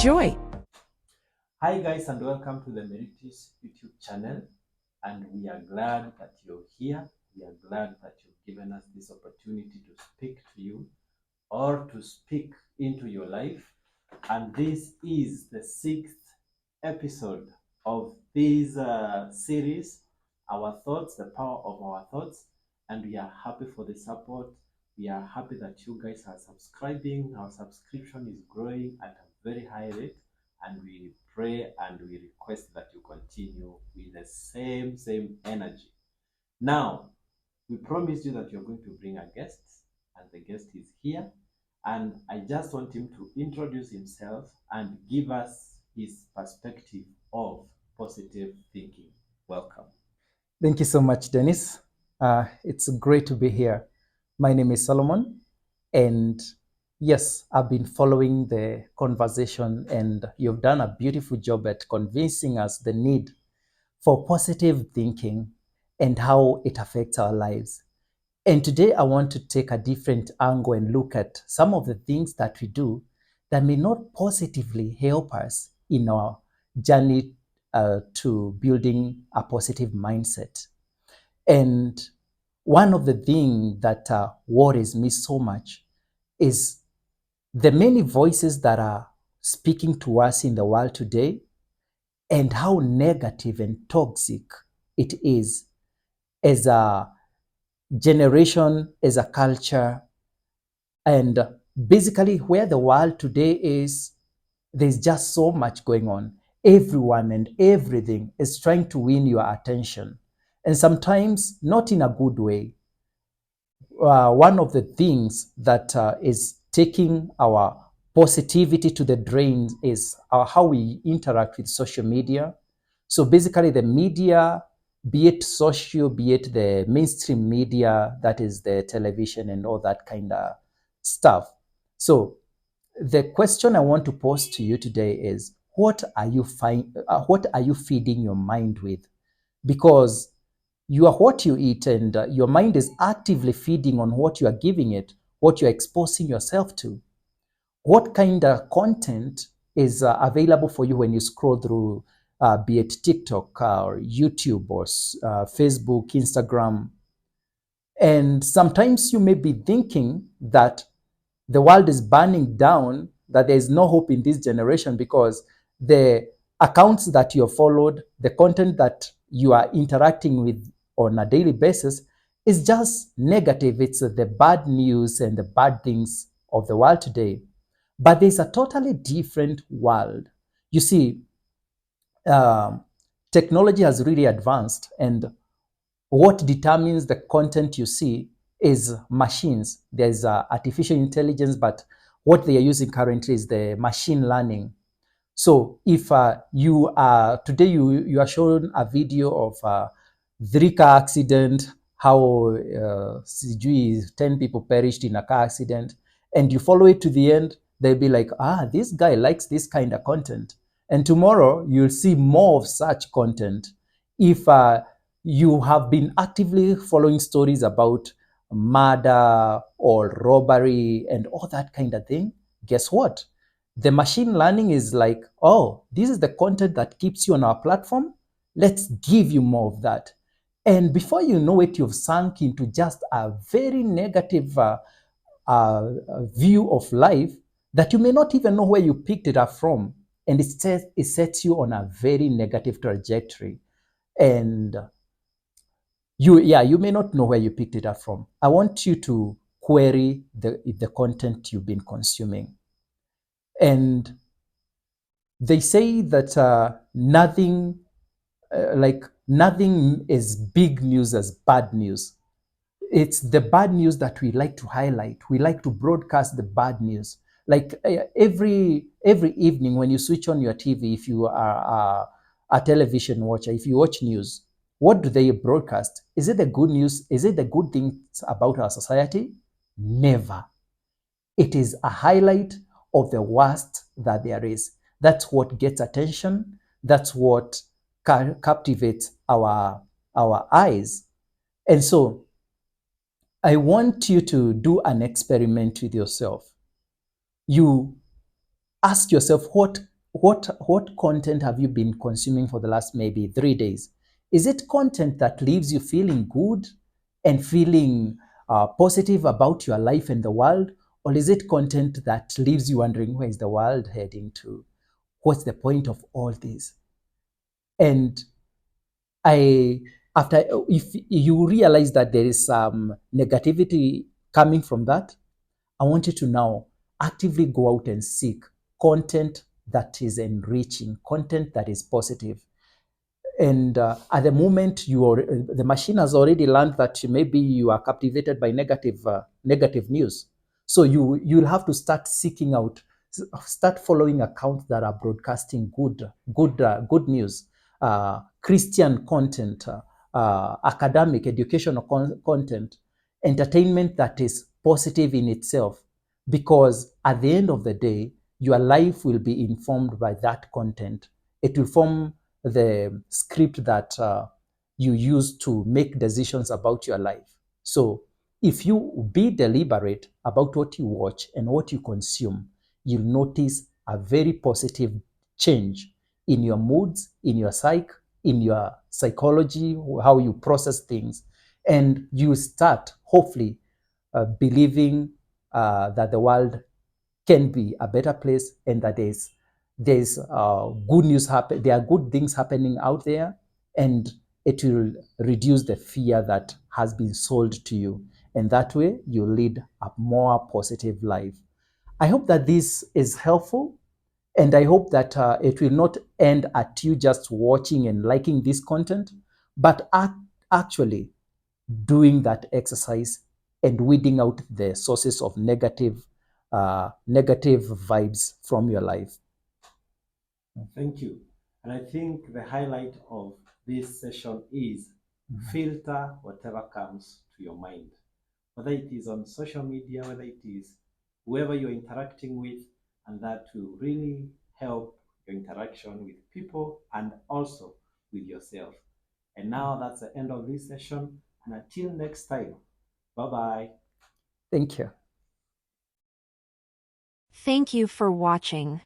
Enjoy. Hi guys, and welcome to the Meritis YouTube channel, and we are glad that you're here. We are glad that you've given us this opportunity to speak to you or to speak into your life. And this is the 6th episode of this series, Our Thoughts, the Power of Our Thoughts. And we are happy for the support. We are happy that you guys are subscribing. Our subscription is growing at a very high rate, and we pray and we request that you continue with the same energy. Now, we promised you that you're going to bring a guest, and the guest is here. And I just want him to introduce himself and give us his perspective of positive thinking. Welcome. Thank you so much, Dennis. It's great to be here. My name is Solomon, and yes, I've been following the conversation, and you've done a beautiful job at convincing us the need for positive thinking and how it affects our lives. And today I want to take a different angle and look at some of the things that we do that may not positively help us in our journey to building a positive mindset. And one of the things that worries me so much is the many voices that are speaking to us in the world today, and how negative and toxic it is as a generation, as a culture, and basically where the world today is. There's just so much going on. Everyone and everything is trying to win your attention, and sometimes not in a good way. One of the things that is taking our positivity to the drain is how we interact with social media. So basically, the media, be it social, be it the mainstream media, that is the television and all that kind of stuff. So the question I want to pose to you today is, what are you feeding your mind with? Because you are what you eat, and your mind is actively feeding on what you are giving it, what you're exposing yourself to. What kind of content is available for you when you scroll through, be it TikTok or YouTube or Facebook, Instagram? And sometimes you may be thinking that the world is burning down, that there is no hope in this generation because the accounts that you have followed, the content that you are interacting with on a daily basis is just negative. It's the bad news and the bad things of the world today. But there's a totally different world. You see, um, technology has really advanced, and what determines the content you see is machines. There's artificial intelligence, but what they are using currently is the machine learning. So if you are today you are shown a video of a 3-car accident, how 10 people perished in a car accident, and you follow it to the end, they'll be like, this guy likes this kind of content. And tomorrow you'll see more of such content. If you have been actively following stories about murder or robbery and all that kind of thing, guess what? The machine learning is like, oh, this is the content that keeps you on our platform. Let's give you more of that. And before you know it, you've sunk into just a very negative view of life that you may not even know where you picked it up from. And it sets you on a very negative trajectory. And you may not know where you picked it up from. I want you to query the content you've been consuming. And they say that nothing is big news as bad news. It's the bad news that we like to highlight. We like to broadcast the bad news. Like every evening when you switch on your TV, if you are a television watcher, if you watch news, what do they broadcast? Is it the good news? Is it the good things about our society? Never. It is a highlight of the worst that there is. That's what gets attention. That's what captivates our eyes. And so I want you to do an experiment with yourself. You ask yourself, what what content have you been consuming for the last maybe 3 days? Is it content that leaves you feeling good and feeling positive about your life and the world, or is it content that leaves you wondering, where is the world heading to? What's the point of all this? And I after if you realize that there is some negativity coming from that, I want you to now actively go out and seek content that is enriching, content that is positive. And at the moment, the machine has already learned that maybe you are captivated by negative news. So you'll have to start seeking out, start following accounts that are broadcasting good news, Christian content, academic, educational content, entertainment that is positive in itself. Because at the end of the day, your life will be informed by that content. It will form the script that you use to make decisions about your life. So if you be deliberate about what you watch and what you consume, you'll notice a very positive change in your moods, in your psyche, in your psychology, how you process things. And you start, hopefully, believing that the world can be a better place and that there's good news happen. There are good things happening out there, and it will reduce the fear that has been sold to you. And that way, you lead a more positive life. I hope that this is helpful, and I hope that it will not end at you just watching and liking this content, but actually doing that exercise and weeding out the sources of negative vibes from your life. Thank you. And I think the highlight of this session is filter whatever comes to your mind, whether it is on social media, whether it is whoever you're interacting with, and that will really help your interaction with people and also with yourself. And now that's the end of this session. And until next time, bye bye. Thank you. Thank you for watching.